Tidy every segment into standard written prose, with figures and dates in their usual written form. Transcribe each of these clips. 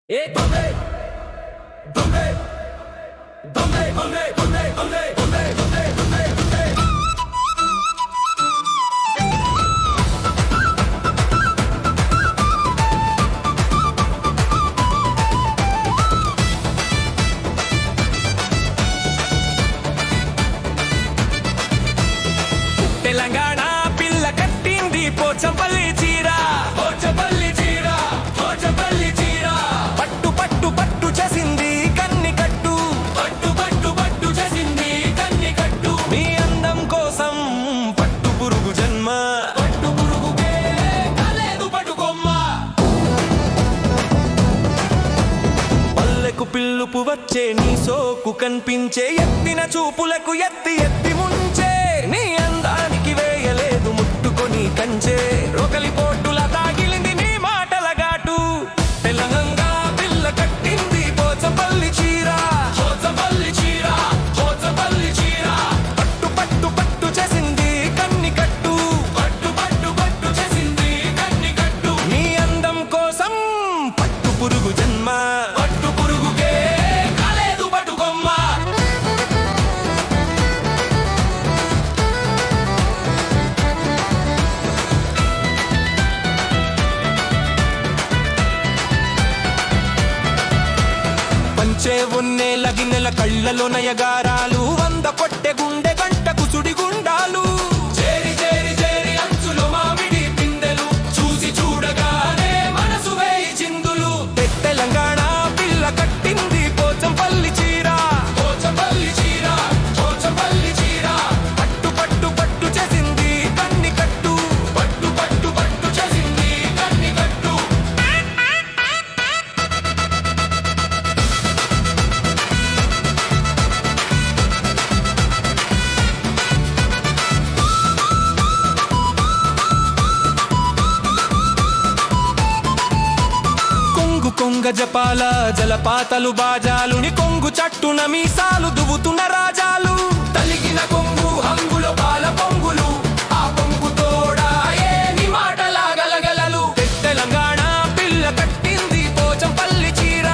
ఏ దొంగ దొంగ దొంగ దొంగ దొంగ దొంగ దొంగ దొంగ దొంగ తెలంగాణ పిల్ల కట్టింది పోచంపల్లి చీర పోచంపల్లి చీర పోచంపల్లి చీర పట్టు పట్టు పట్టు చేసింది కన్ని కట్టు పట్టు పట్టు పట్టు చేసింది కన్ని కట్టు నీ అందం కోసం పట్టు పురుగు జన్మ పట్టు పురుగుకే కాలేదు పట్టుకొమ్మ పల్లెకు పిల్లుపు వచ్చే నీ సోకు కనిపించే ఎత్తిన చూపులకు ఎత్తి ఎత్తి ముంచే నీ అందానికి వేయలేదు ముట్టుకొని కంచే రోకలి పోటులా తాగిలింది నీ మాటల ఘాటు తెలంగాణ పిల్ల కట్టింది పోచంపల్లి చీర పోచంపల్లి చీర పోచంపల్లి చీర పట్టు పట్టు పట్టు చేసింది కన్ని కట్టు పట్టు పట్టు పట్టు చేసింది కన్ని కట్టు నీ అందం కోసం పట్టు పురుగు జన్మ పట్టు పురుగుకే కాలేదు పట్టుకొమ్మ పంచే ఉన్నే లగినెల కళ్ళలో నయగారాలు వంద కొట్టె గుండె గంటకు సుడి గుండాలు చేరి చేరి చేరి అంచులో మామిడి పిందెలు చూసి చూడగానే మనసు వేయి చిందులు తెలంగాణ పిల్ల కట్టింది పోచంపల్లి చీర పోచంపల్లి చీర పోచంపల్లి చీర పట్టు పట్టు పట్టు చేసింది కన్ని కట్టు పట్టు పట్టు పట్టు చేసింది కన్ని కట్టు కొంగు కొంగ జపాల జలపాతలు బాజాలుని కొంగు చట్టున మీసాలు దువ్వుతున్న రాజాలు తలిగిన కొంగు హంగులో పాల పొంగులు ఆ పొంగు తోడా ఏని మాటలా గలగలలు తెలంగాణ పిల్ల కట్టింది పోచంపల్లి చీర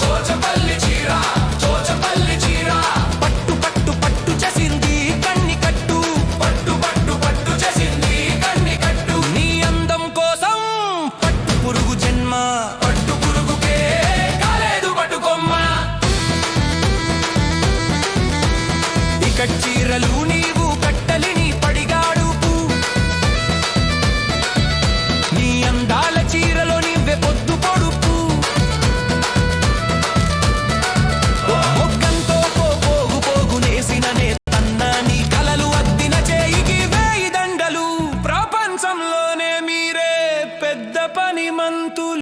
పోచంపల్లి చీర పోచంపల్లి చీర పట్టు పట్టు పట్టు చేసింది కన్ని కట్టు పట్టు పట్టు పట్టు చేసింది కన్ని కట్టు నీ అందం కోసం పట్టు పురుగు జన్మ పట్టు పురుగుకే కాలేదు పట్టుకొమ్మ ఇకట్ చీరలు నీవు కట్టలిని పడిగాడుపు నీ అందాల చీరలో నీవే పొద్దు పొడుపు మొగ్గంతో పోగు పోగు నేసిన నేతన్న నీ కలలు అద్దిన చేయికి వేయి దండలు ప్రపంచంలోనే మీరే పెద్ద పని మంతులు